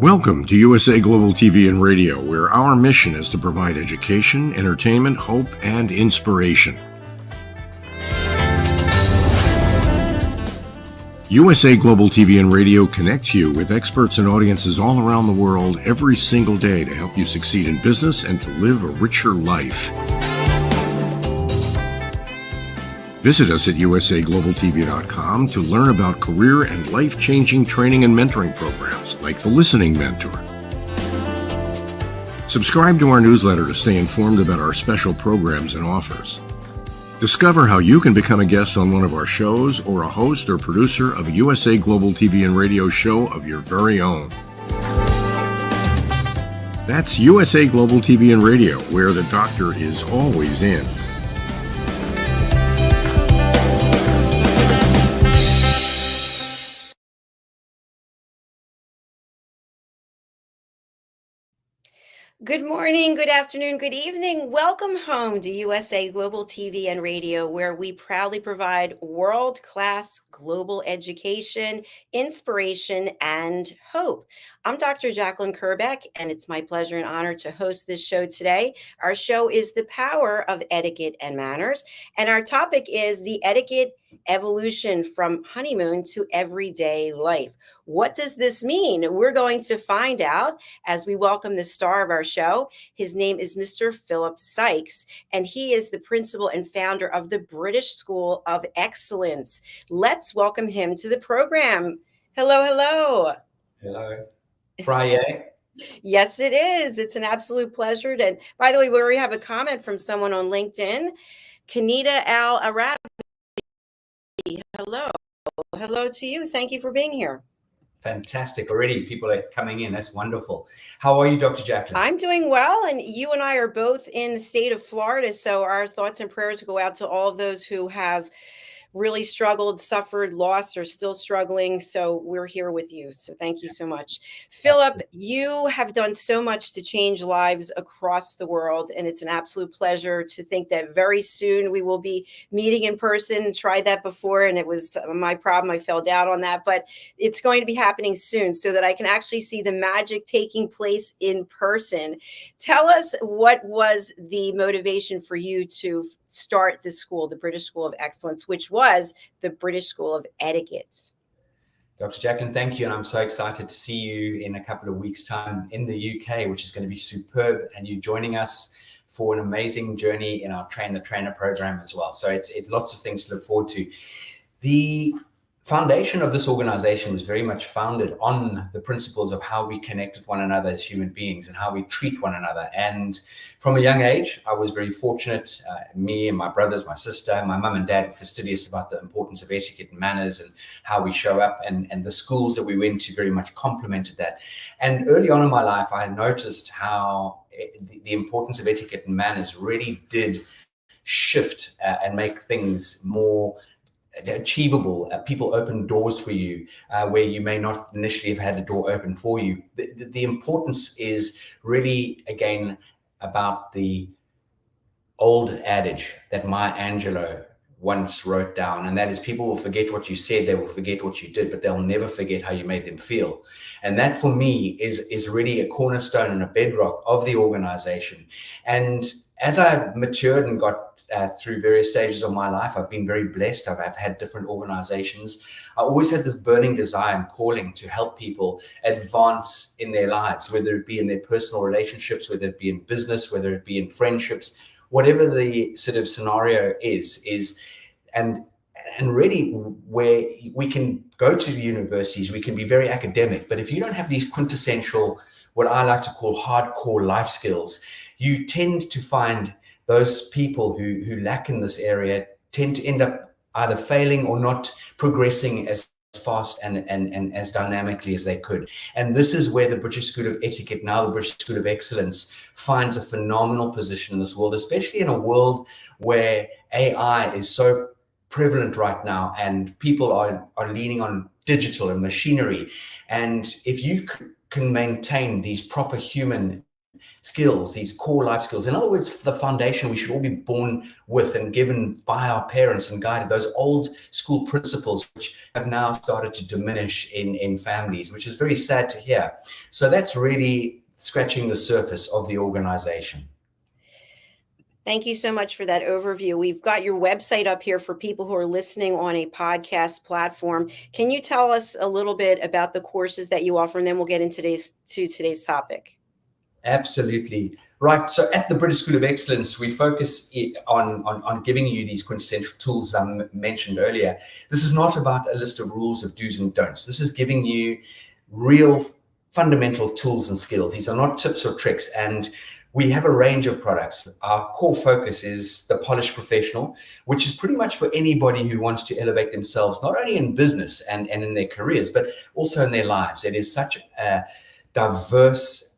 Welcome to USA Global TV and Radio, where our mission is to provide education, entertainment, hope, and inspiration. USA Global TV and Radio connects you with experts and audiences all around the world every single day to help you succeed in business and to live a richer life. Visit us at usaglobaltv.com to learn about career and life-changing training and mentoring programs like the Listening Mentor. Subscribe to our newsletter to stay informed about our special programs and offers. Discover how you can become a guest on one of our shows or a host or producer of a USA Global TV and Radio show of your very own. That's USA Global TV and Radio, where the doctor is always in. Good morning, good afternoon, good evening. Welcome home to USA Global TV and Radio, where we proudly provide world-class global education, inspiration, and hope. I'm Dr. Jacalyn Kerbeck, and it's my pleasure and honor to host this show today. Our show is The Power of Etiquette and Manners, and our topic is the etiquette evolution from honeymoon to everyday life. What does this mean? We're going to find out as we welcome the star of our show. His name is Mr. Philip SYKES, and he is the principal and founder of the British School of Excellence. Let's welcome him to the program. Hello, hello. Hello. Friday. Yes, it is. It's an absolute pleasure. And by the way, we already have a comment from someone on LinkedIn. Kanita Al Arabi. Hello. Hello to you. Thank you for being here. Fantastic. Already people are coming in. That's wonderful. How are you, Dr. Jacalyn? I'm doing well. And you and I are both in the state of Florida. So our thoughts and prayers go out to all of those who have really struggled, suffered, lost, or still struggling. So we're here with you. So thank you so much. Philip, you have done so much to change lives across the world. And it's an absolute pleasure to think that very soon we will be meeting in person. Tried that before, and it was my problem. I fell down on that, but it's going to be happening soon so that I can actually see the magic taking place in person. Tell us, what was the motivation for you to start the school, the British School of Excellence, which was the British School of Etiquette? Dr. Jacalyn, thank you. And I'm so excited to see you in a couple of weeks' time in the UK, which is going to be superb. And you joining us for an amazing journey in our Train the Trainer program as well. So it's lots of things to look forward to. The foundation of this organization was very much founded on the principles of how we connect with one another as human beings and how we treat one another. And from a young age, I was very fortunate. Me and my brothers, my sister, my mum and dad were fastidious about the importance of etiquette and manners and how we show up. And the schools that we went to very much complemented that. And early on in my life, I noticed how the importance of etiquette and manners really did shift and make things more achievable. People open doors for you where you may not initially have had a door open for you. The importance is really, again, about the old adage that Maya Angelou once wrote down, and that is, people will forget what you said, they will forget what you did, but they'll never forget how you made them feel. And that for me is really a cornerstone and a bedrock of the organization. And as I matured and got through various stages of my life, I've been very blessed. I've had different organizations. I always had this burning desire and calling to help people advance in their lives, whether it be in their personal relationships, whether it be in business, whether it be in friendships, whatever the sort of scenario is, and really where we can go to the universities, we can be very academic, but if you don't have these quintessential, what I like to call hardcore life skills, you tend to find those people who lack in this area tend to end up either failing or not progressing as fast and as dynamically as they could. And this is where the British School of Etiquette, now the British School of Excellence, finds a phenomenal position in this world, especially in a world where AI is so prevalent right now and people are leaning on digital and machinery. And if you can maintain these proper human skills, these core life skills. In other words, the foundation we should all be born with and given by our parents and guided, those old school principles, which have now started to diminish in families, which is very sad to hear. So that's really scratching the surface of the organization. Thank you so much for that overview. We've got your website up here for people who are listening on a podcast platform. Can you tell us a little bit about the courses that you offer, and then we'll get into today's topic? Absolutely. Right. So at the British School of Excellence, we focus on giving you these quintessential tools I mentioned earlier. This is not about a list of rules of do's and don'ts. This is giving you real fundamental tools and skills. These are not tips or tricks. And we have a range of products. Our core focus is the polished professional, which is pretty much for anybody who wants to elevate themselves, not only in business and in their careers, but also in their lives. It is such a diverse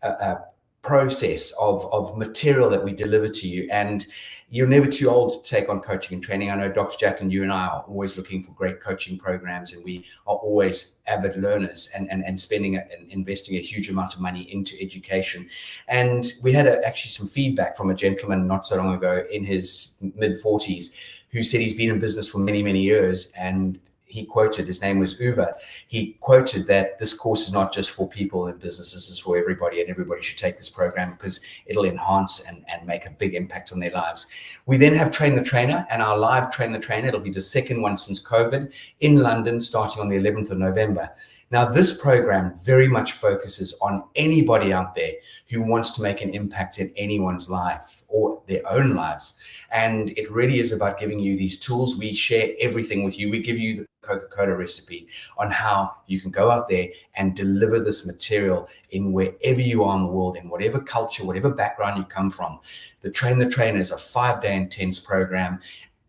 process of material that we deliver to you. And you're never too old to take on coaching and training. I know, Dr. Jacalyn, you and I are always looking for great coaching programs, and we are always avid learners and spending and investing a huge amount of money into education. And we had actually some feedback from a gentleman not so long ago in his mid-40s who said he's been in business for many, many years, and he quoted, his name was Uwe, he quoted that this course is not just for people in business, this is for everybody, and everybody should take this program because it'll enhance and make a big impact on their lives. We then have Train the Trainer, and our live Train the Trainer, it'll be the second one since COVID in London, starting on the 11th of November. Now, this program very much focuses on anybody out there who wants to make an impact in anyone's life or their own lives. And it really is about giving you these tools. We share everything with you. We give you the Coca-Cola recipe on how you can go out there and deliver this material in wherever you are in the world, in whatever culture, whatever background you come from. The Train the Trainer is a 5-day intense program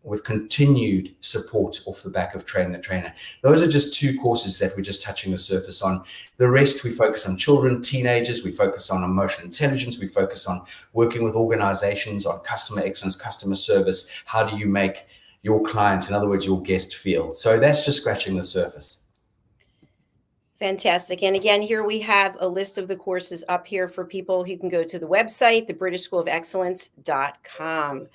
with continued support off the back of Train the Trainer. Those are just 2 courses that we're just touching the surface on. The rest, we focus on children, teenagers, we focus on emotional intelligence, we focus on working with organizations, on customer excellence, customer service. How do you make your client, in other words, your guest, feel? So that's just scratching the surface. Fantastic. And again, here we have a list of the courses up here for people who can go to the website, thebritishschoolofexcellence.com.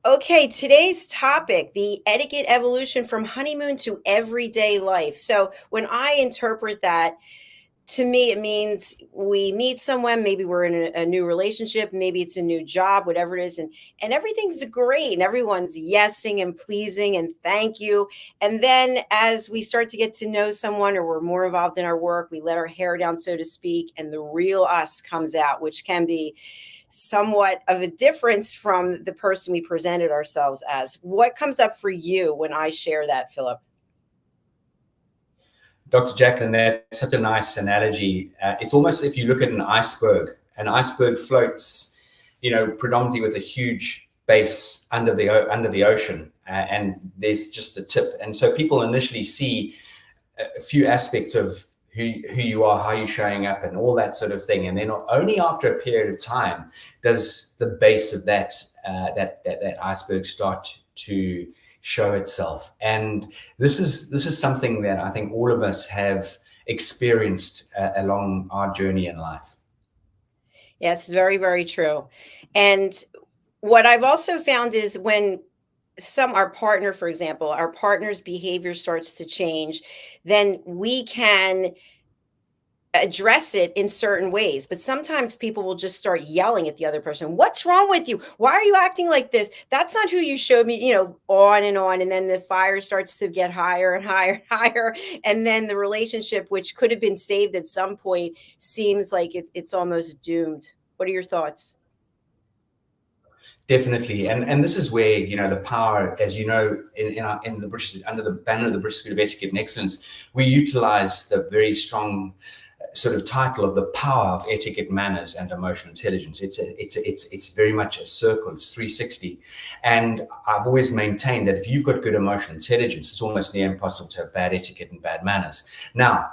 Okay, today's topic, the etiquette evolution from honeymoon to everyday life. So when I interpret that, to me, it means we meet someone, maybe we're in a new relationship, maybe it's a new job, whatever it is, and everything's great, and everyone's yesing and pleasing and thank you. And then as we start to get to know someone, or we're more involved in our work, we let our hair down, so to speak, and the real us comes out, which can be somewhat of a difference from the person we presented ourselves as. What comes up for you when I share that, Philip? Dr. Jacalyn, that's such a nice analogy. It's almost if you look at an iceberg floats, predominantly with a huge base under the ocean, and there's just the tip. And so people initially see a few aspects of who you are, how you're showing up, and all that sort of thing. And then only after a period of time does the base of that iceberg start to show itself. And this is something that I think all of us have experienced along our journey in life. Yes, very, very true. And what I've also found is when our partner, for example, our partner's behavior starts to change, then we can address it in certain ways. But sometimes people will just start yelling at the other person. What's wrong with you? Why are you acting like this? That's not who you showed me, on and on. And then the fire starts to get higher and higher and higher. And then the relationship, which could have been saved at some point, seems like it's almost doomed. What are your thoughts? Definitely, and this is where the power, as you know, in the British, under the banner of the British School of Etiquette and Excellence, we utilize the very strong sort of title of the power of etiquette, manners, and emotional intelligence. It's very much a circle. It's 360, and I've always maintained that if you've got good emotional intelligence, it's almost near impossible to have bad etiquette and bad manners. Now,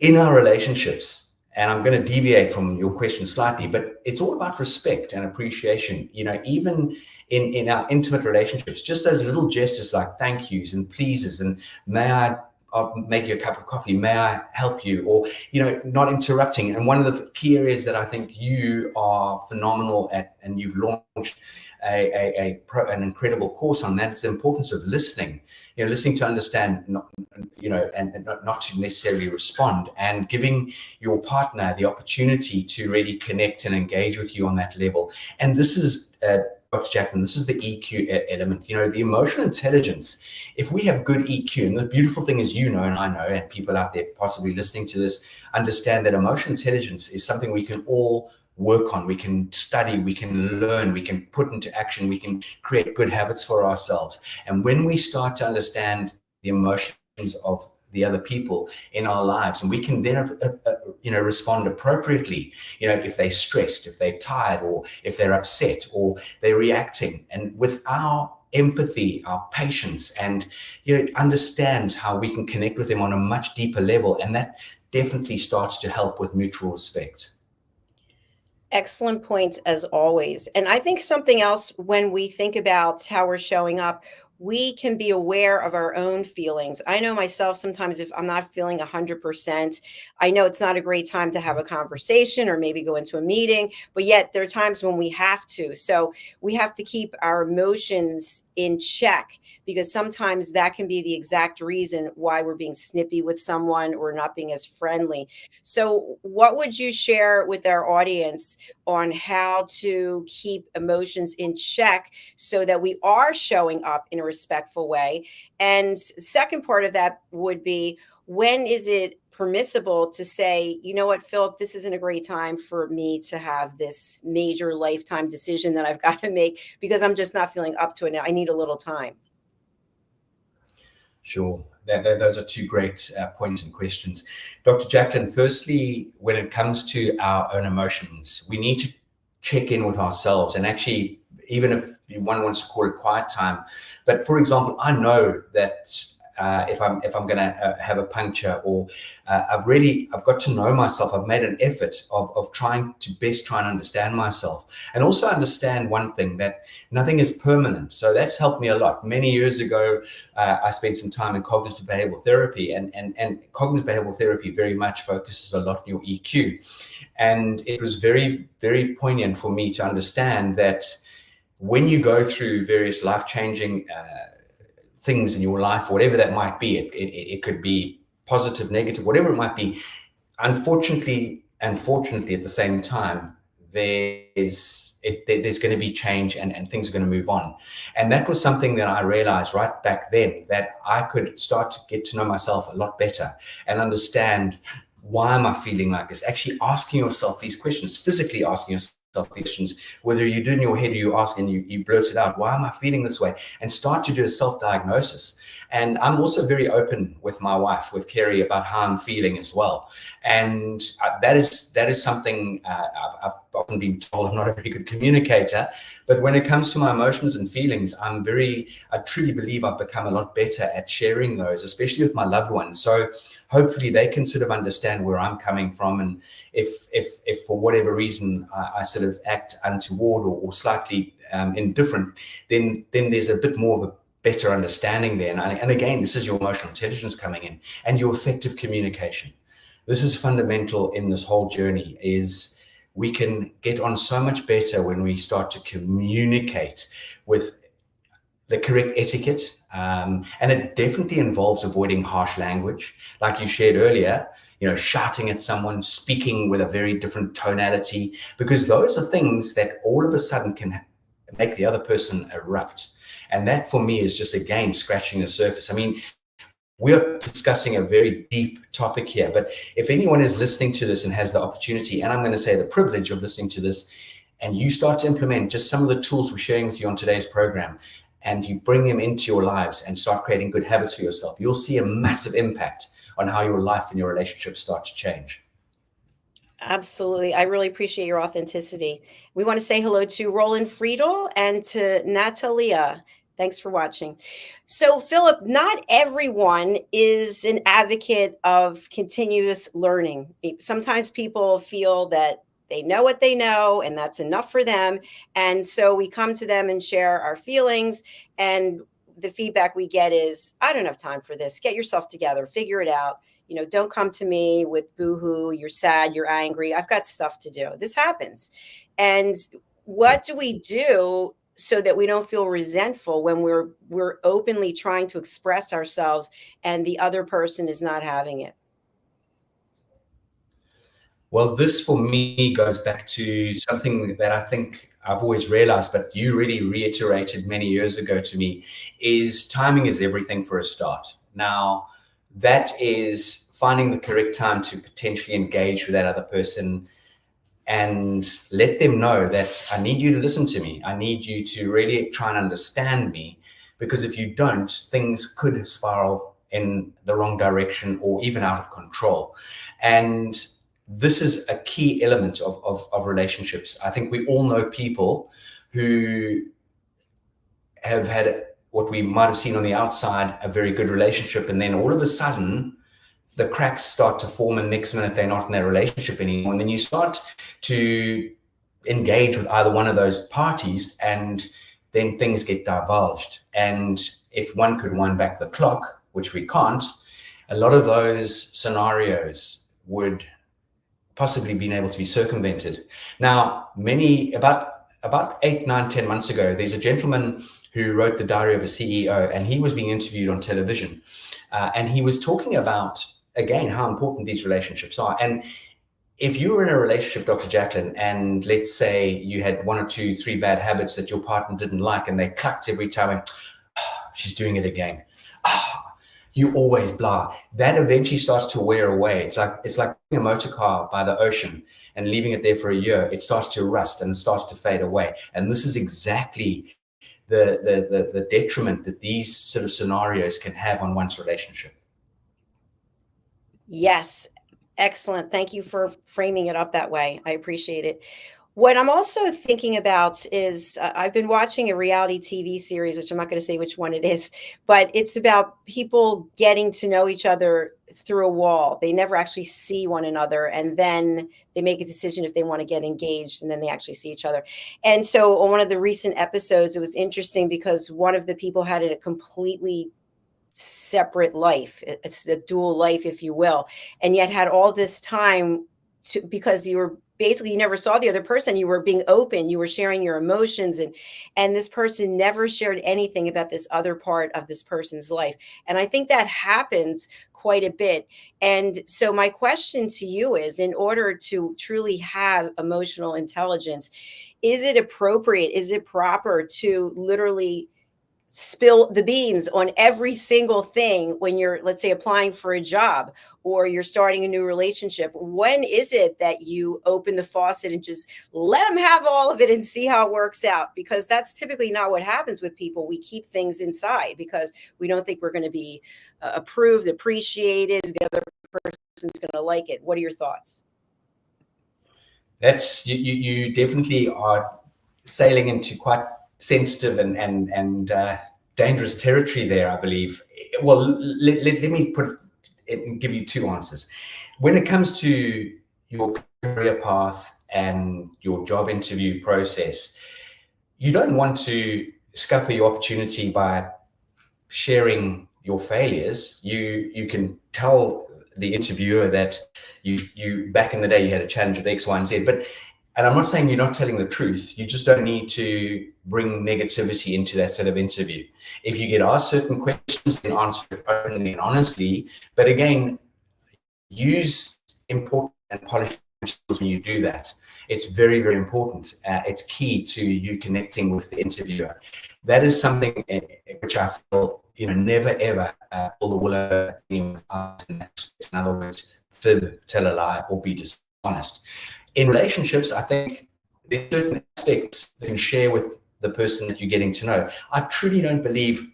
in our relationships. And I'm going to deviate from your question slightly, but it's all about respect and appreciation. Even in our intimate relationships, just those little gestures like thank yous and pleases and may I I'll make you a cup of coffee. May I help you? Or, not interrupting. And one of the key areas that I think you are phenomenal at, and you've launched an incredible course on, that is the importance of listening. Listening to understand, and not to necessarily respond, and giving your partner the opportunity to really connect and engage with you on that level. And this is, Dr. Jacalyn, this is the EQ element, the emotional intelligence. If we have good EQ, and the beautiful thing is, and I know, and people out there possibly listening to this understand that emotional intelligence is something we can all work on. We can study, we can learn, we can put into action, we can create good habits for ourselves. And when we start to understand the emotions of the other people in our lives, and we can then respond appropriately, if they're stressed, if they're tired, or if they're upset, or they're reacting, and with our empathy, our patience, and understands how we can connect with them on a much deeper level, and that definitely starts to help with mutual respect. Excellent points as always. And I think something else, when we think about how we're showing up, we can be aware of our own feelings. I know myself, sometimes if I'm not feeling 100%, I know it's not a great time to have a conversation or maybe go into a meeting, but yet there are times when we have to. So we have to keep our emotions in check, because sometimes that can be the exact reason why we're being snippy with someone or not being as friendly. So what would you share with our audience on how to keep emotions in check so that we are showing up in a respectful way? And second part of that would be, when is it permissible to say, you know what, Philip, this isn't a great time for me to have this major lifetime decision that I've got to make because I'm just not feeling up to it now. I need a little time. Sure. Those are two great points and questions. Dr. Jacalyn, firstly, when it comes to our own emotions, we need to check in with ourselves. And actually, even if one wants to call it quiet time, but for example, I know that if I'm going to have a puncture, or I've got to know myself. I've made an effort of trying to best try and understand myself, and also understand one thing, that nothing is permanent. So that's helped me a lot. Many years ago, I spent some time in cognitive behavioral therapy, and cognitive behavioral therapy very much focuses a lot on your EQ. And it was very, very poignant for me to understand that when you go through various life-changing things in your life, whatever that might be, it could be positive, negative, whatever it might be. Unfortunately, and fortunately at the same time, there's going to be change, and things are going to move on. And that was something that I realized right back then, that I could start to get to know myself a lot better and understand, why am I feeling like this? Actually asking yourself these questions, physically asking yourself these questions, whether you do in your head or you ask and you blurt it out, why am I feeling this way? And start to do a self-diagnosis. And I'm also very open with my wife, with Kerry, about how I'm feeling as well. And that is something I've often been told I'm not a very good communicator. But when it comes to my emotions and feelings, I truly believe I've become a lot better at sharing those, especially with my loved ones. So hopefully they can sort of understand where I'm coming from. And if for whatever reason I sort of act untoward or slightly indifferent, then there's a bit more of a better understanding there. And again, this is your emotional intelligence coming in, and your effective communication. This is fundamental in this whole journey. Is we can get on so much better when we start to communicate with the correct etiquette. And it definitely involves avoiding harsh language, like you shared earlier, shouting at someone, speaking with a very different tonality, because those are things that all of a sudden can make the other person erupt. And that for me is just, again, scratching the surface. I mean, we're discussing a very deep topic here, but if anyone is listening to this and has the opportunity, and I'm going to say the privilege of listening to this, and you start to implement just some of the tools we're sharing with you on today's program, and you bring them into your lives and start creating good habits for yourself, you'll see a massive impact on how your life and your relationships start to change. Absolutely. I really appreciate your authenticity. We want to say hello to Roland Friedel and to Natalia. Thanks for watching. So, Philip, not everyone is an advocate of continuous learning. Sometimes people feel that they know what they know and that's enough for them. And so we come to them and share our feelings. And the feedback we get is, I don't have time for this. Get yourself together, figure it out. Don't come to me with boohoo, you're sad, you're angry. I've got stuff to do. This happens. And what do we do so that we don't feel resentful when we're openly trying to express ourselves and the other person is not having it? Well, this for me goes back to something that I think I've always realized, but you really reiterated many years ago to me, is timing is everything for a start. Now, that is finding the correct time to potentially engage with that other person and let them know that I need you to listen to me. I need you to really try and understand me, because if you don't, things could spiral in the wrong direction or even out of control. And this is a key element of relationships. I think we all know people who have had what we might have seen on the outside, a very good relationship, and then all of a sudden the cracks start to form, and next minute they're not in that relationship anymore. And then you start to engage with either one of those parties, and then things get divulged. And if one could wind back the clock, which we can't, a lot of those scenarios would possibly been able to be circumvented. Now, about 8, 9, 10 months ago, there's a gentleman who wrote The Diary of a CEO, and he was being interviewed on television. And he was talking about, again, how important these relationships are. And if you were in a relationship, Dr. Jacalyn, and let's say you had 1 or 2, 3 bad habits that your partner didn't like, and they clucked every time, and, oh, she's doing it again. Oh, you always blah. That eventually starts to wear away. It's like a motor car by the ocean and leaving it there for a year. It starts to rust and it starts to fade away. And this is exactly the detriment that these sort of scenarios can have on one's relationship. Yes. Excellent. Thank you for framing it up that way. I appreciate it. What I'm also thinking about is I've been watching a reality TV series, which I'm not going to say which one it is, but it's about people getting to know each other through a wall. They never actually see one another. And then they make a decision if they want to get engaged, and then they actually see each other. And so on one of the recent episodes, it was interesting because one of the people had a completely separate life. It's the dual life, if you will, and yet had all this time because you never saw the other person. You were being open, you were sharing your emotions, and this person never shared anything about this other part of this person's life. And I think that happens quite a bit. And so my question to you is, in order to truly have emotional intelligence, is it appropriate, is it proper to literally spill the beans on every single thing when you're, let's say, applying for a job or you're starting a new relationship? When is it that you open the faucet and just let them have all of it and see how it works out? Because that's typically not what happens with people. We keep things inside because we don't think we're going to be approved, appreciated. The other person's going to like it. What are your thoughts? That's you definitely are sailing into quite sensitive and dangerous territory there, I believe. Well, let me put it and give you 2 answers. When it comes to your career path and your job interview process, you don't want to scupper your opportunity by sharing your failures. You can tell the interviewer that you back in the day you had a challenge with X, Y, and Z, and I'm not saying you're not telling the truth. You just don't need to bring negativity into that sort of interview. If you get asked certain questions, then answer it openly and honestly. But again, use important and polished skills when you do that. It's very, very important. It's key to you connecting with the interviewer. That is something which I feel, never ever pull the wool over anyone's eyes. In other words, fib, tell a lie, or be dishonest. In relationships, I think there are certain aspects that you can share with the person that you're getting to know. I truly don't believe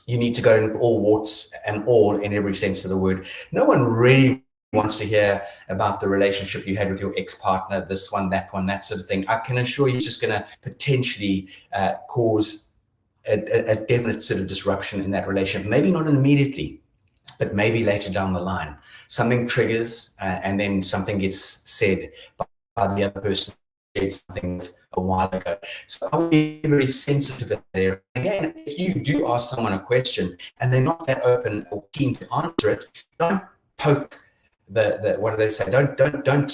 you need to go in with all warts and all in every sense of the word. No one really wants to hear about the relationship you had with your ex-partner, this one, that sort of thing. I can assure you it's just going to potentially cause a definite sort of disruption in that relationship. Maybe not immediately, but maybe later down the line. Something triggers and then something gets said by the other person shared something a while ago. So I would be very sensitive in that area. Again, if you do ask someone a question and they're not that open or keen to answer it, don't poke the what do they say? Don't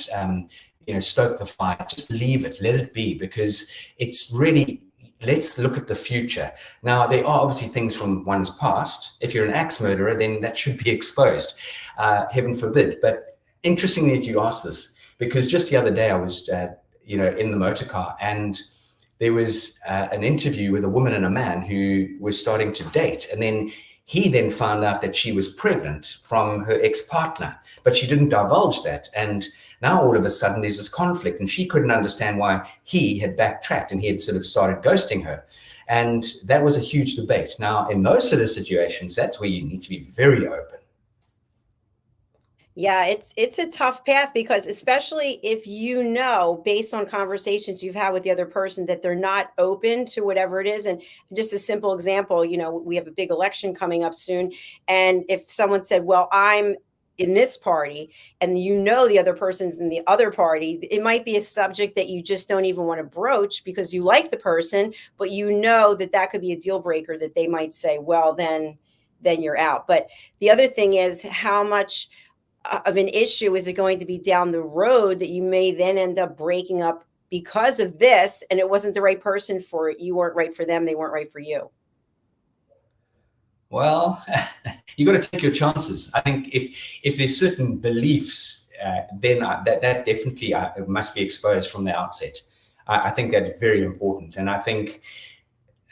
stoke the fire. Just leave it, let it be, because it's really, let's look at the future. Now, there are obviously things from one's past. If you're an axe murderer, then that should be exposed, heaven forbid. But interestingly that you asked this, because just the other day I was, in the motor car, and there was an interview with a woman and a man who was starting to date. And then he then found out that she was pregnant from her ex-partner, but she didn't divulge that. And now all of a sudden there's this conflict, and she couldn't understand why he had backtracked and he had sort of started ghosting her. And that was a huge debate. Now, in those sort of situations, that's where you need to be very open. Yeah, it's a tough path, because especially if you know, based on conversations you've had with the other person, that they're not open to whatever it is. And just a simple example, we have a big election coming up soon. And if someone said, well, I'm in this party, and the other person's in the other party, it might be a subject that you just don't even want to broach because you like the person, but that could be a deal breaker, that they might say, well, then you're out. But the other thing is, how much of an issue is it going to be down the road that you may then end up breaking up because of this, and it wasn't the right person for it. You weren't right for them. They weren't right for you. Well, you got to take your chances. I think if there's certain beliefs, then that definitely must be exposed from the outset. I think that's very important. And I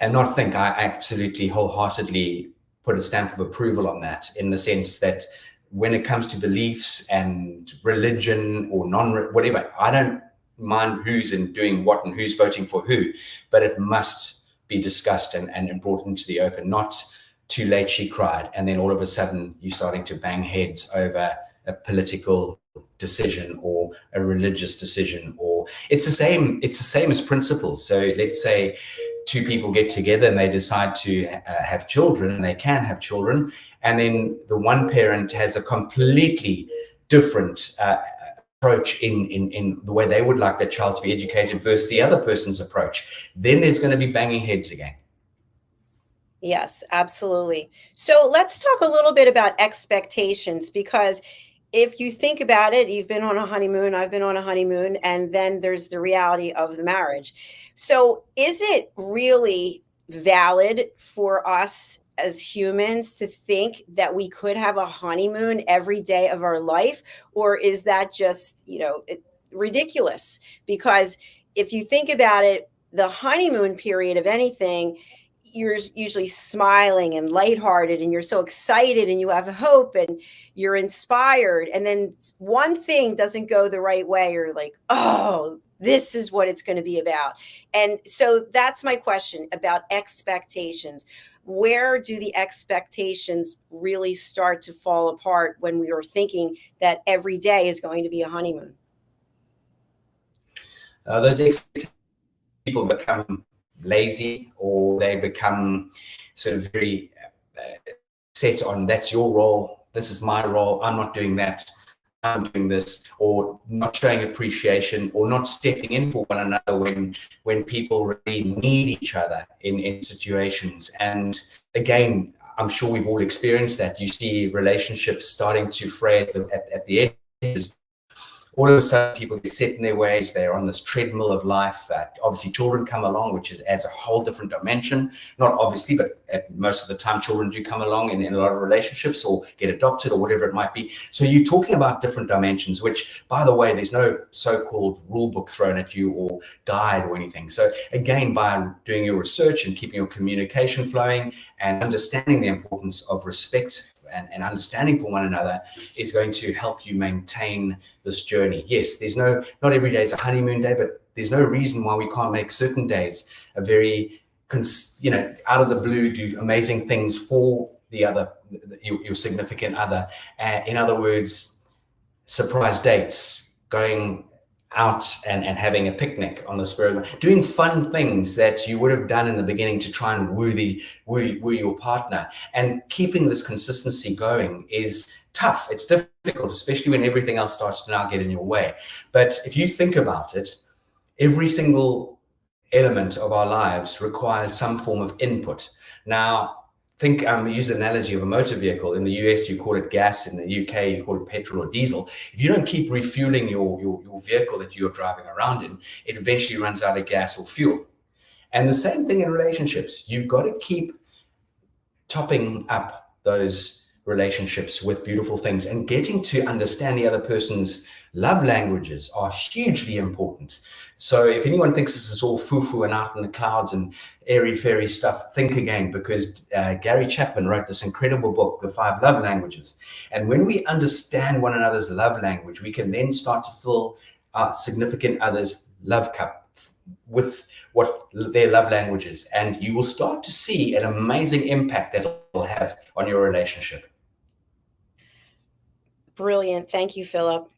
absolutely wholeheartedly put a stamp of approval on that, in the sense that when it comes to beliefs and religion or whatever, I don't mind who's doing what and who's voting for who, but it must be discussed and brought into the open. Not too late she cried, and then all of a sudden you're starting to bang heads over a political decision or a religious decision. Or it's the same as principles. So let's say two people get together and they decide to have children, and they can have children, and then the one parent has a completely different approach in the way they would like their child to be educated versus the other person's approach. Then there's going to be banging heads again. Yes, absolutely. So let's talk a little bit about expectations, because if you think about it, you've been on a honeymoon, I've been on a honeymoon, and then there's the reality of the marriage. So is it really valid for us as humans to think that we could have a honeymoon every day of our life? Or is that just, ridiculous? Because if you think about it, the honeymoon period of anything, you're usually smiling and lighthearted, and you're so excited, and you have hope, and you're inspired. And then one thing doesn't go the right way. You're like, oh, this is what it's going to be about. And so that's my question about expectations. Where do the expectations really start to fall apart when we are thinking that every day is going to be a honeymoon? Those expectations, people become lazy, or they become sort of very set on, that's your role, this is my role, I'm not doing that, I'm doing this, or not showing appreciation, or not stepping in for one another when people really need each other in situations. And again, I'm sure we've all experienced that. You see relationships starting to fray at the edges. All of a sudden, people get set in their ways. They're on this treadmill of life. Obviously, children come along, which adds a whole different dimension. Not obviously, but most of the time, children do come along in a lot of relationships, or get adopted, or whatever it might be. So you're talking about different dimensions, which, by the way, there's no so-called rule book thrown at you or guide or anything. So again, by doing your research and keeping your communication flowing and understanding the importance of respect and understanding for one another is going to help you maintain this journey. Yes, not every day is a honeymoon day, but there's no reason why we can't make certain days a very, out of the blue, do amazing things for your significant other. In other words, surprise dates, going out and having a picnic on the spur, doing fun things that you would have done in the beginning to try and woo your partner. And keeping this consistency going is tough. It's difficult, especially when everything else starts to now get in your way. But if you think about it, every single element of our lives requires some form of input. Now, think, use the analogy of a motor vehicle. In the US, you call it gas. In the UK, you call it petrol or diesel. If you don't keep refueling your vehicle that you're driving around in, it eventually runs out of gas or fuel. And the same thing in relationships. You've got to keep topping up those relationships with beautiful things, and getting to understand the other person's love languages are hugely important. So if anyone thinks this is all foo-foo and out in the clouds and airy-fairy stuff, think again, because Gary Chapman wrote this incredible book, The 5 Love Languages. And when we understand one another's love language, we can then start to fill our significant other's love cup with what their love language is. And you will start to see an amazing impact that it will have on your relationship. Brilliant. Thank you, Philip.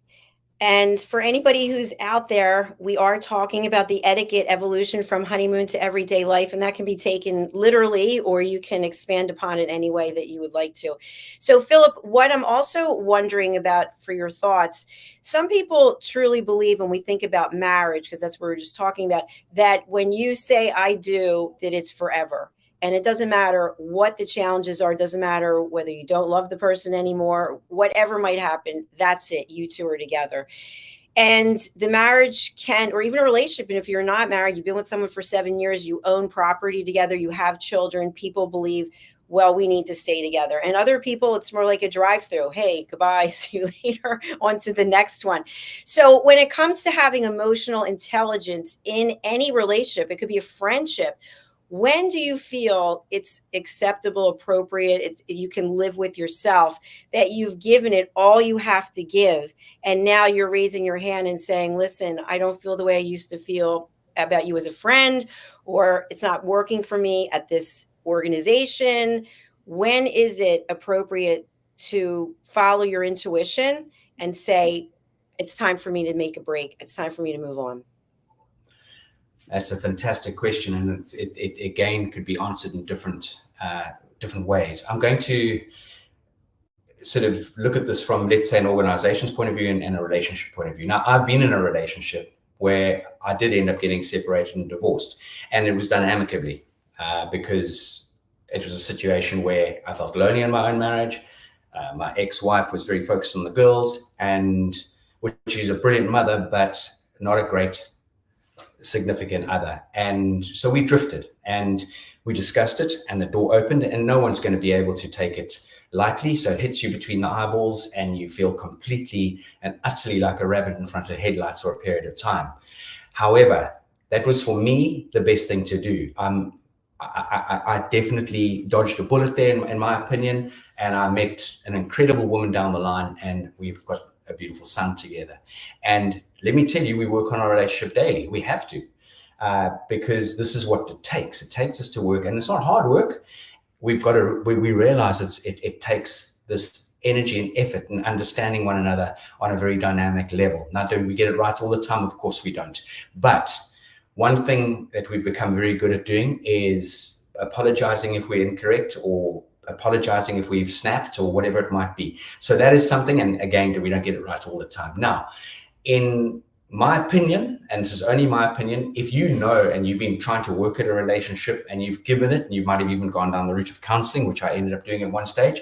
And for anybody who's out there, we are talking about the etiquette evolution from honeymoon to everyday life, and that can be taken literally, or you can expand upon it any way that you would like to. So, Philip, what I'm also wondering about for your thoughts, some people truly believe when we think about marriage, because that's what we're just talking about, that when you say I do, that it's forever. And it doesn't matter what the challenges are. It doesn't matter whether you don't love the person anymore, whatever might happen, that's it. You two are together. And the marriage can, or even a relationship, and if you're not married, you've been with someone for 7 years, you own property together, you have children, people believe, well, we need to stay together. And other people, it's more like a drive-through. Hey, goodbye, see you later, on to the next one. So when it comes to having emotional intelligence in any relationship, it could be a friendship. When do you feel it's acceptable, appropriate, you can live with yourself, that you've given it all you have to give, and now you're raising your hand and saying, listen, I don't feel the way I used to feel about you as a friend, or it's not working for me at this organization? When is it appropriate to follow your intuition and say, it's time for me to make a break, it's time for me to move on? That's a fantastic question, and it again could be answered in different ways. I'm going to sort of look at this from, let's say, an organization's point of view and a relationship point of view. Now, I've been in a relationship where I did end up getting separated and divorced, and it was done amicably because it was a situation where I felt lonely in my own marriage. My ex-wife was very focused on the girls, and which is a brilliant mother, but not a great significant other. And so we drifted and we discussed it, and the door opened, and no one's going to be able to take it lightly. So it hits you between the eyeballs and you feel completely and utterly like a rabbit in front of headlights for a period of time. However, that was for me the best thing to do. I definitely dodged a bullet there, in my opinion, and I met an incredible woman down the line, and we've got a beautiful son together. And let me tell you, we work on our relationship daily. We have to, because this is what it takes. It takes us to work, and it's not hard work. We've got to, we realize it takes this energy and effort and understanding one another on a very dynamic level. Now, do we get it right all the time? Of course we don't. But one thing that we've become very good at doing is apologizing if we're incorrect, or apologizing if we've snapped, or whatever it might be. So that is something, and again, we don't get it right all the time. Now, in my opinion, and this is only my opinion, if you know and you've been trying to work at a relationship and you've given it, and you might have even gone down the route of counseling, which I ended up doing at one stage,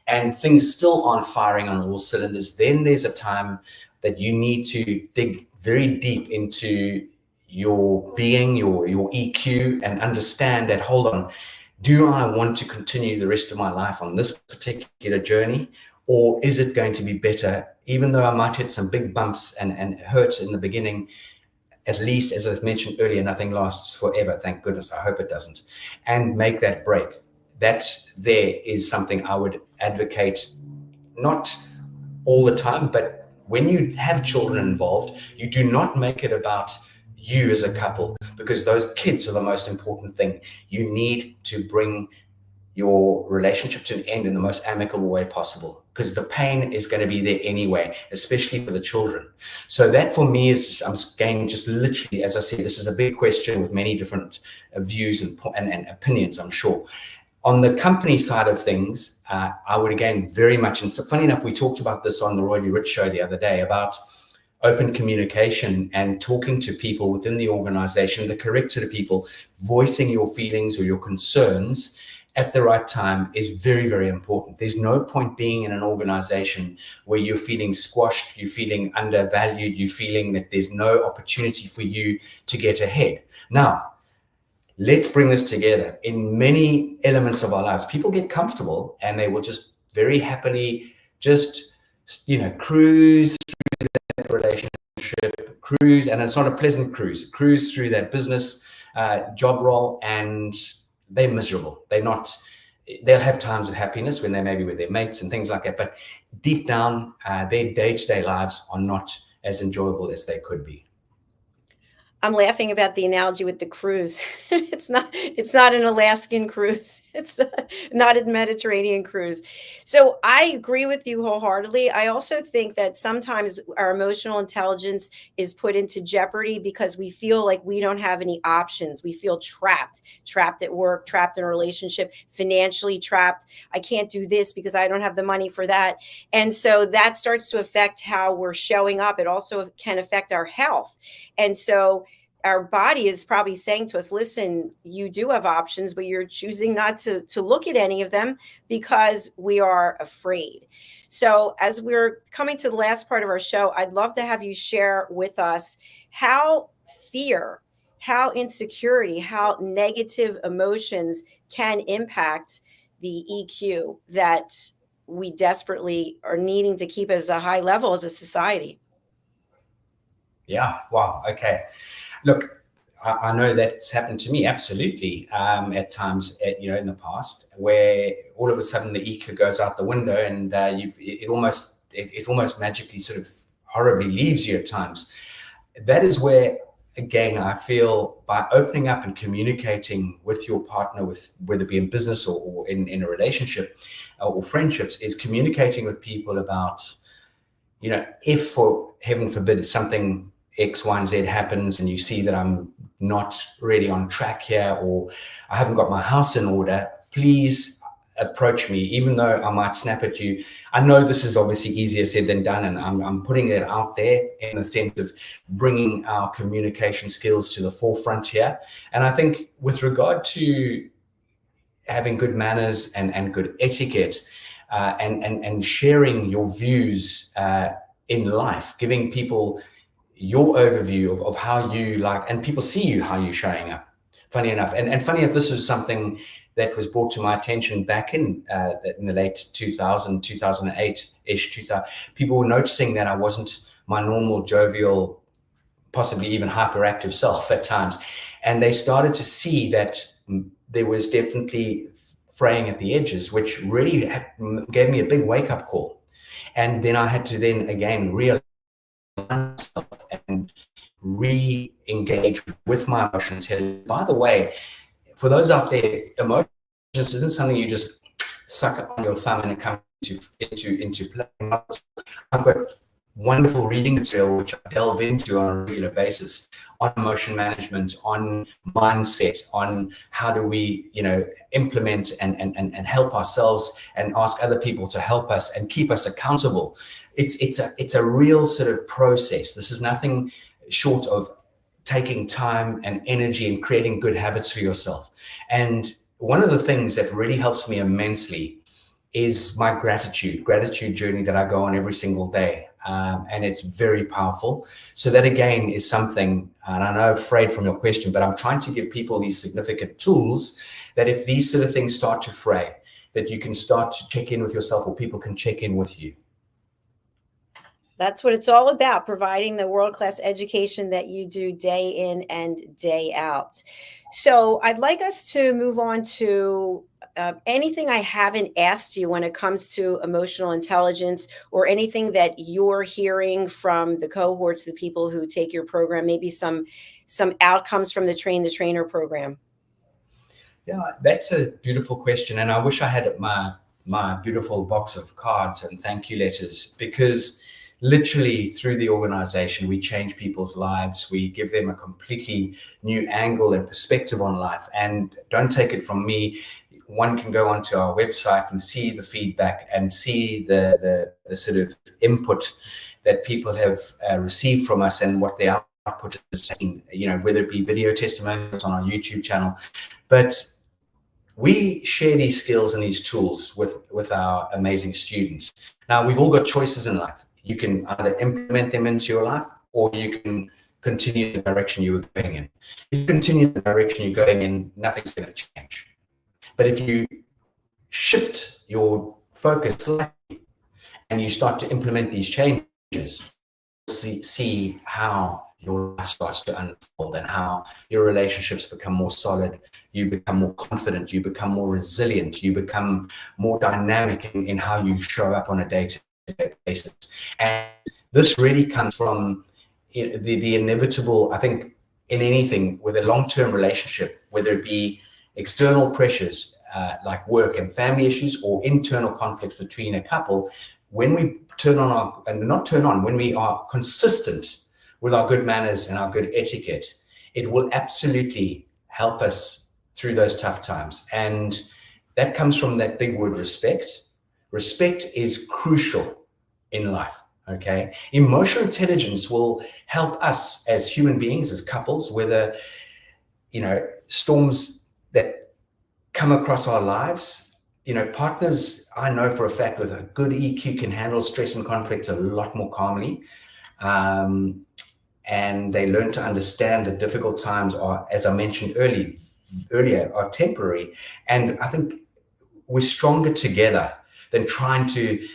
and things still aren't firing on all cylinders, then there's a time that you need to dig very deep into your being, your EQ, and understand that, hold on, do I want to continue the rest of my life on this particular journey? Or is it going to be better, even though I might hit some big bumps and hurt in the beginning? At least, as I mentioned earlier, nothing lasts forever. Thank goodness. I hope it doesn't. And make that break. That there is something I would advocate, not all the time, but when you have children involved, you do not make it about you as a couple, because those kids are the most important thing. You need to bring your relationship to an end in the most amicable way possible, because the pain is going to be there anyway, especially for the children. So that for me is, I'm going just literally, as I said, this is a big question with many different views and opinions, I'm sure. On the company side of things, I would again very much, and funny enough, we talked about this on the Roy D. Rich show the other day about open communication and talking to people within the organization, the correct sort of people, voicing your feelings or your concerns at the right time is very, very important. There's no point being in an organization where you're feeling squashed, you're feeling undervalued, you're feeling that there's no opportunity for you to get ahead. Now, let's bring this together. In many elements of our lives, people get comfortable and they will just very happily just, cruise through that relationship, cruise, and it's not a pleasant cruise through that business job role, and they're miserable. They'll have times of happiness when they may be with their mates and things like that, but deep down, their day-to-day lives are not as enjoyable as they could be. I'm laughing about the analogy with the cruise. It's not an Alaskan cruise. It's not a Mediterranean cruise. So I agree with you wholeheartedly. I also think that sometimes our emotional intelligence is put into jeopardy because we feel like we don't have any options. We feel trapped at work, trapped in a relationship, financially trapped. I can't do this because I don't have the money for that. And so that starts to affect how we're showing up. It also can affect our health. And so our body is probably saying to us, listen, you do have options, but you're choosing not to look at any of them because we are afraid. So as we're coming to the last part of our show, I'd love to have you share with us how fear, how insecurity, how negative emotions can impact the EQ that we desperately are needing to keep as a high level as a society. Yeah. Wow. Okay. Look, I know that's happened to me, absolutely, at times, in the past, where all of a sudden the EQ goes out the window, and it almost magically sort of horribly leaves you at times. That is where, again, I feel by opening up and communicating with your partner, with whether it be in business or in a relationship or friendships, is communicating with people about, if, for heaven forbid, something X, Y, and Z happens and you see that I'm not really on track here, or I haven't got my house in order, please approach me, even though I might snap at you. I know this is obviously easier said than done, and I'm putting it out there in the sense of bringing our communication skills to the forefront here. And I think with regard to having good manners and good etiquette, and sharing your views in life, giving people your overview of how you like, and people see you, how you're showing up, funny enough. And funny enough, this was something that was brought to my attention back in the late 2008-ish. People were noticing that I wasn't my normal jovial, possibly even hyperactive self at times. And they started to see that there was definitely fraying at the edges, which really gave me a big wake-up call. And then I had to then again realize myself and re-engage with my emotions. By the way, for those out there, emotions isn't something you just suck on your thumb and it comes into play. I've got wonderful reading material which I delve into on a regular basis on emotion management, on mindset, on how do we, implement and help ourselves and ask other people to help us and keep us accountable. It's a real sort of process. This is nothing short of taking time and energy and creating good habits for yourself. And one of the things that really helps me immensely is my gratitude journey that I go on every single day. And it's very powerful. So that again is something, and I know I'm afraid from your question, but I'm trying to give people these significant tools that if these sort of things start to fray, that you can start to check in with yourself, or people can check in with you. That's what it's all about, providing the world-class education that you do day in and day out. So I'd like us to move on to anything I haven't asked you when it comes to emotional intelligence, or anything that you're hearing from the cohorts, the people who take your program, maybe some outcomes from the Train the Trainer program. Yeah, that's a beautiful question. And I wish I had my beautiful box of cards and thank you letters, because literally through the organization, we change people's lives. We give them a completely new angle and perspective on life. And don't take it from me. One can go onto our website and see the feedback and see the sort of input that people have received from us and what the output is, whether it be video testimonials on our YouTube channel. But we share these skills and these tools with our amazing students. Now, we've all got choices in life. You can either implement them into your life, or you can continue the direction you were going in. If you continue the direction you're going in, nothing's going to change. But if you shift your focus slightly and you start to implement these changes, see how your life starts to unfold and how your relationships become more solid, you become more confident, you become more resilient, you become more dynamic in how you show up on a day-to-day basis. And this really comes from the inevitable, I think, in anything with a long-term relationship, whether it be external pressures like work and family issues, or internal conflicts between a couple, when we when we are consistent with our good manners and our good etiquette, it will absolutely help us through those tough times. And that comes from that big word, respect. Respect is crucial in life. Okay. Emotional intelligence will help us as human beings, as couples, whether, storms that come across our lives, partners, I know for a fact, with a good EQ can handle stress and conflict a lot more calmly. And they learn to understand that difficult times are, as I mentioned earlier, are temporary. And I think we're stronger together than trying to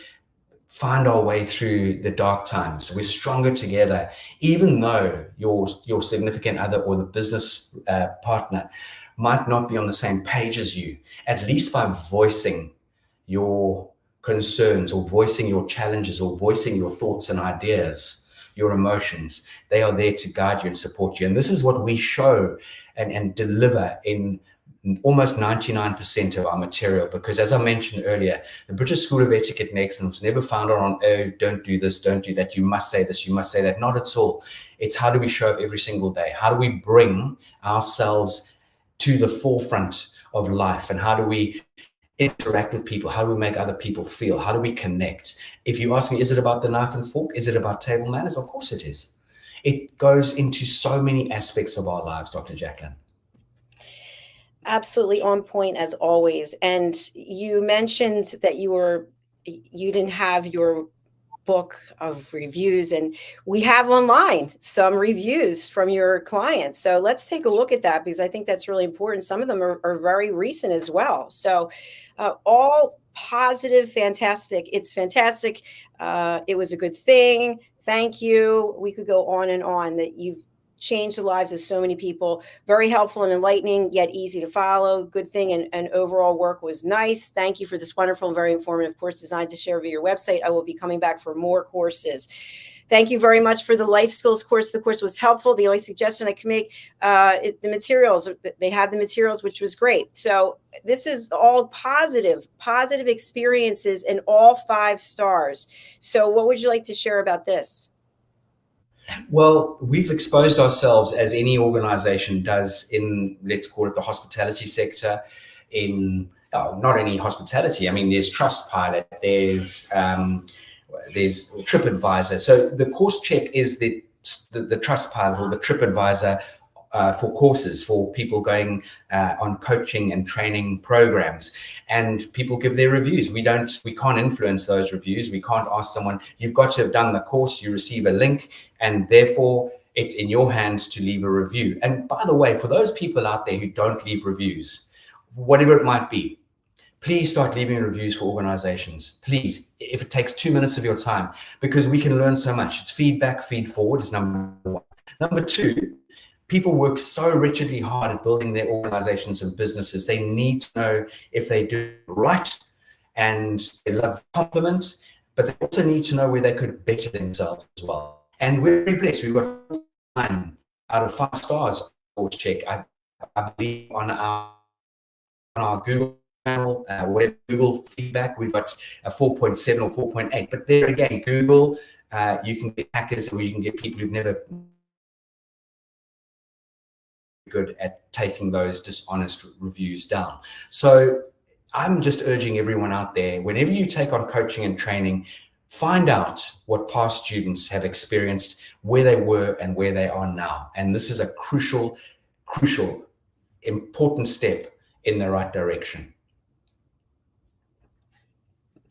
find our way through the dark times. We're stronger together, even though your significant other or the business partner might not be on the same page as you. At least by voicing your concerns, or voicing your challenges, or voicing your thoughts and ideas, your emotions, they are there to guide you and support you. And this is what we show and deliver in almost 99% of our material, because as I mentioned earlier, the British School of Etiquette and Excellence was never founded on, oh, don't do this, don't do that, you must say this, you must say that. Not at all. It's how do we show up every single day? How do we bring ourselves to the forefront of life? And how do we interact with people? How do we make other people feel? How do we connect? If you ask me, is it about the knife and fork? Is it about table manners? Of course it is. It goes into so many aspects of our lives, Dr. Jacalyn. Absolutely on point as always. And you mentioned that you didn't have your book of reviews, and we have online some reviews from your clients. So let's take a look at that, because I think that's really important. Some of them are very recent as well. So all positive, fantastic. It's fantastic. It was a good thing. Thank you. We could go on and on, that you've changed the lives of so many people. Very helpful and enlightening, yet easy to follow. Good thing, and overall work was nice. Thank you for this wonderful and very informative course designed to share via your website. I will be coming back for more courses. Thank you very much for the life skills course. The course was helpful. The only suggestion I can make, the materials, they had the materials, which was great. So this is all positive experiences, and all 5 stars. So what would you like to share about this? Well, we've exposed ourselves, as any organization does, in, let's call it, the hospitality sector. In not only hospitality, I mean, there's Trustpilot, there's TripAdvisor. So the course check is the Trustpilot or the TripAdvisor for courses, for people going on coaching and training programs, and people give their reviews. We can't influence those reviews. We can't ask someone, you've got to have done the course, you receive a link, and therefore it's in your hands to leave a review. And by the way, for those people out there who don't leave reviews, whatever it might be, please start leaving reviews for organizations. Please, if it takes 2 minutes of your time, because we can learn so much. It's feedback, feed forward is number 1. Number 2, people work so wretchedly hard at building their organizations and businesses. They need to know if they do it right, and they love the compliment, but they also need to know where they could better themselves as well. And we're very blessed. We've got 9 out of 5 stars course check. I believe on our Google channel, whatever Google feedback, we've got a 4.7 or 4.8. But there again, Google, you can get hackers, or you can get people who've never good at taking those dishonest reviews down. So I'm just urging everyone out there, whenever you take on coaching and training, Find out what past students have experienced, where they were and where they are now. And this is a crucial, important step in the right direction.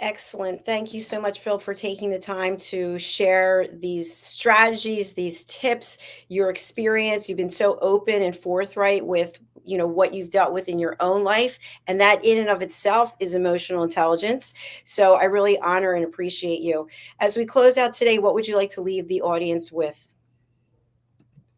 Excellent. Thank you so much, Phil, for taking the time to share these strategies, these tips, your experience. You've been so open and forthright with, what you've dealt with in your own life. And that in and of itself is emotional intelligence. So I really honor and appreciate you. As we close out today, what would you like to leave the audience with?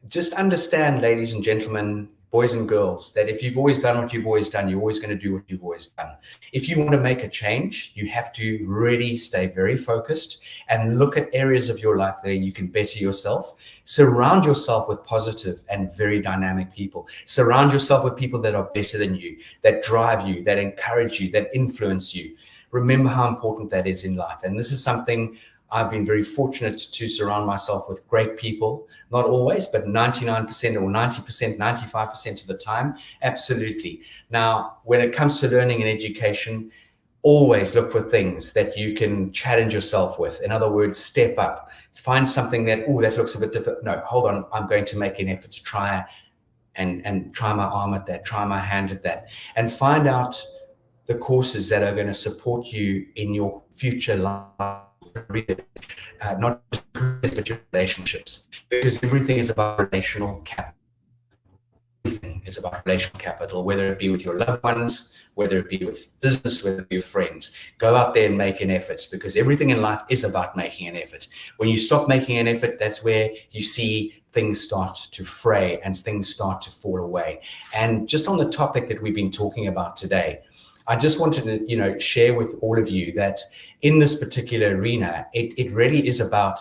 Just understand, ladies and gentlemen, boys and girls, that if you've always done what you've always done, you're always going to do what you've always done. If you want to make a change, you have to really stay very focused and look at areas of your life where you can better yourself. Surround yourself with positive and very dynamic people. Surround yourself with people that are better than you, that drive you, that encourage you, that influence you. Remember how important that is in life. And this is something I've been very fortunate to surround myself with great people, not always, but 99% or 90%, 95% of the time. Absolutely. Now, when it comes to learning and education, always look for things that you can challenge yourself with. In other words, step up, find something that looks a bit different. No, hold on. I'm going to make an effort to try and try my arm at that, try my hand at that, and find out the courses that are going to support you in your future life. Not just careers, but your relationships, because everything is about relational capital. Everything is about relational capital, whether it be with your loved ones, whether it be with business, whether it be with friends. Go out there and make an effort, because everything in life is about making an effort. When you stop making an effort, that's where you see things start to fray and things start to fall away. And just on the topic that we've been talking about today, I just wanted to, share with all of you that in this particular arena, it really is about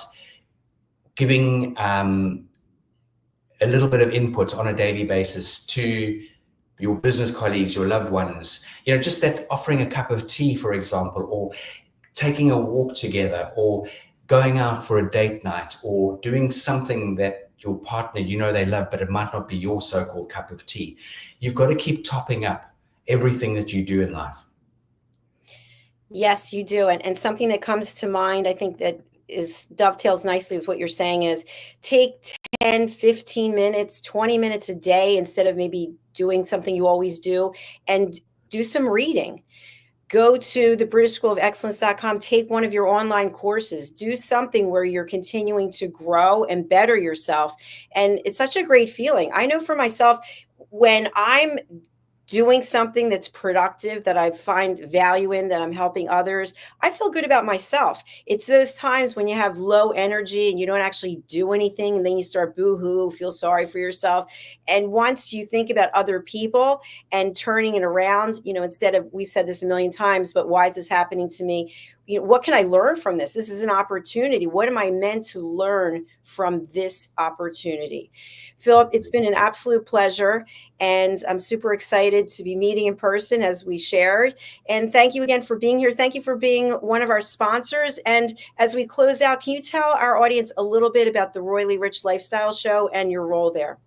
giving a little bit of input on a daily basis to your business colleagues, your loved ones, just that offering a cup of tea, for example, or taking a walk together, or going out for a date night, or doing something that your partner, they love, but it might not be your so-called cup of tea. You've got to keep topping up everything that you do in life. Yes, you do. And something that comes to mind, I think that dovetails nicely with what you're saying, is take 10, 15 minutes, 20 minutes a day, instead of maybe doing something you always do, and do some reading. Go to the BritishSchoolOfExcellence.com, take one of your online courses, do something where you're continuing to grow and better yourself. And it's such a great feeling. I know for myself, when I'm doing something that's productive, that I find value in, that I'm helping others, I feel good about myself. It's those times when you have low energy and you don't actually do anything, and then you start boo-hoo, feel sorry for yourself. And once you think about other people and turning it around, instead of, we've said this a million times, but why is this happening to me? What can I learn from this? This is an opportunity. What am I meant to learn from this opportunity? Philip, it's been an absolute pleasure. And I'm super excited to be meeting in person, as we shared. And thank you again for being here. Thank you for being one of our sponsors. And as we close out, can you tell our audience a little bit about the Royally Rich Lifestyle Show and your role there?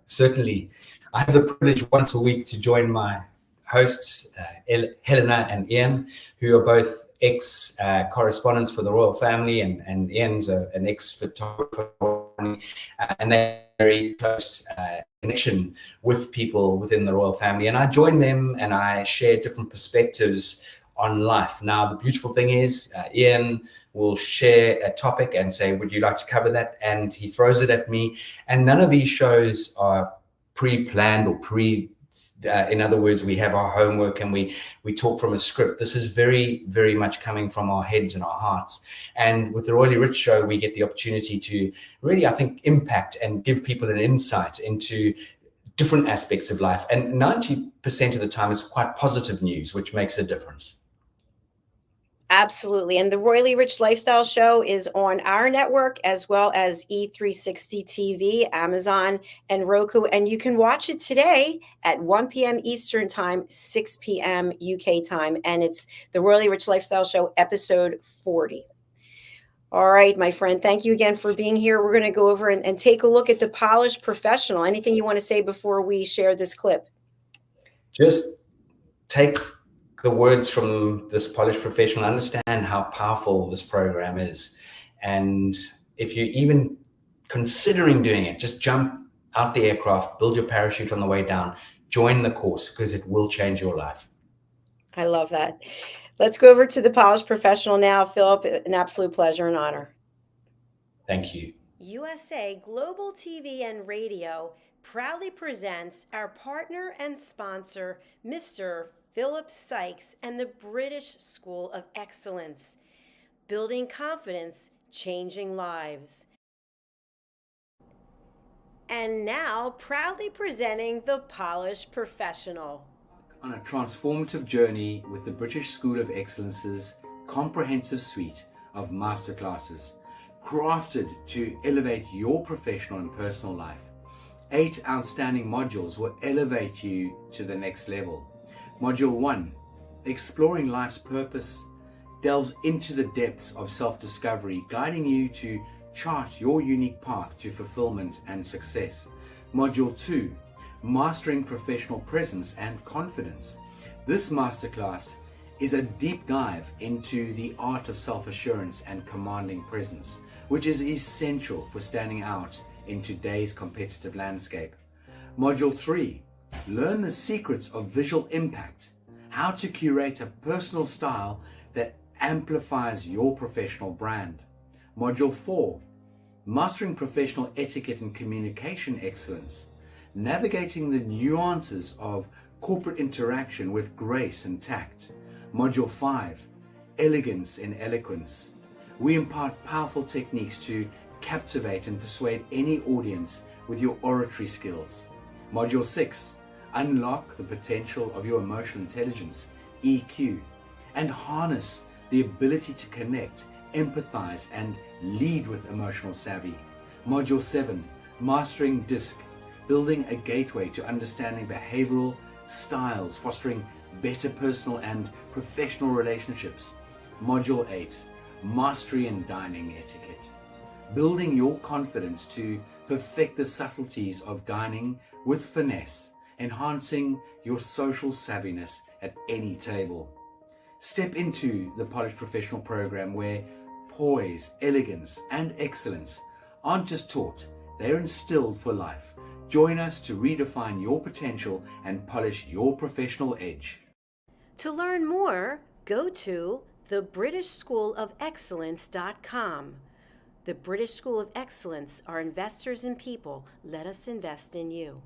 Certainly. I have the privilege once a week to join my hosts, Helena and Ian, who are both ex-correspondents for the royal family, and Ian's an ex-photographer, and they're very close connection with people within the royal family. And I join them and I share different perspectives on life. Now, the beautiful thing is, Ian will share a topic and say, would you like to cover that? And he throws it at me. And none of these shows are pre-planned or in other words, we have our homework and we talk from a script. This is very, very much coming from our heads and our hearts. And with the Royally Rich Show, we get the opportunity to really, I think, impact and give people an insight into different aspects of life. And 90% of the time, it's quite positive news, which makes a difference. Absolutely. And the Royally Rich Lifestyle Show is on our network, as well as E360 TV, Amazon, and Roku. And you can watch it today at 1 p.m. Eastern Time, 6 p.m. UK time. And it's the Royally Rich Lifestyle Show, episode 40. All right, my friend. Thank you again for being here. We're going to go over and take a look at the polished professional. Anything you want to say before we share this clip? Just take the words from this polished professional, understand how powerful this program is. And if you're even considering doing it, just jump out the aircraft, build your parachute on the way down, join the course, because it will change your life. I love that. Let's go over to the polished professional now. Philip, an absolute pleasure and honor. Thank you. USA Global TV and Radio proudly presents our partner and sponsor, Mr. Philip Sykes and the British School of Excellence. Building confidence, changing lives. And now, proudly presenting the polished professional. On a transformative journey with the British School of Excellence's comprehensive suite of masterclasses, crafted to elevate your professional and personal life. 8 outstanding modules will elevate you to the next level. Module 1, Exploring Life's Purpose, delves into the depths of self-discovery, guiding you to chart your unique path to fulfillment and success. Module 2, Mastering Professional Presence and Confidence. This masterclass is a deep dive into the art of self-assurance and commanding presence, which is essential for standing out in today's competitive landscape. Module 3, Learn the secrets of visual impact, how to curate a personal style that amplifies your professional brand. Module 4, Mastering Professional Etiquette and Communication Excellence, navigating the nuances of corporate interaction with grace and tact. Module 5, Elegance in Eloquence. We impart powerful techniques to captivate and persuade any audience with your oratory skills. Module 6, Unlock the potential of your emotional intelligence, EQ, and harness the ability to connect, empathize, and lead with emotional savvy. Module 7, Mastering DISC, building a gateway to understanding behavioral styles, fostering better personal and professional relationships. Module 8, Mastery in Dining Etiquette, building your confidence to perfect the subtleties of dining with finesse, enhancing your social savviness at any table. Step into the Polished Professional program where poise, elegance, and excellence aren't just taught, they're instilled for life. Join us to redefine your potential and polish your professional edge. To learn more, go to thebritishschoolofexcellence.com. The British School of Excellence are investors in people. Let us invest in you.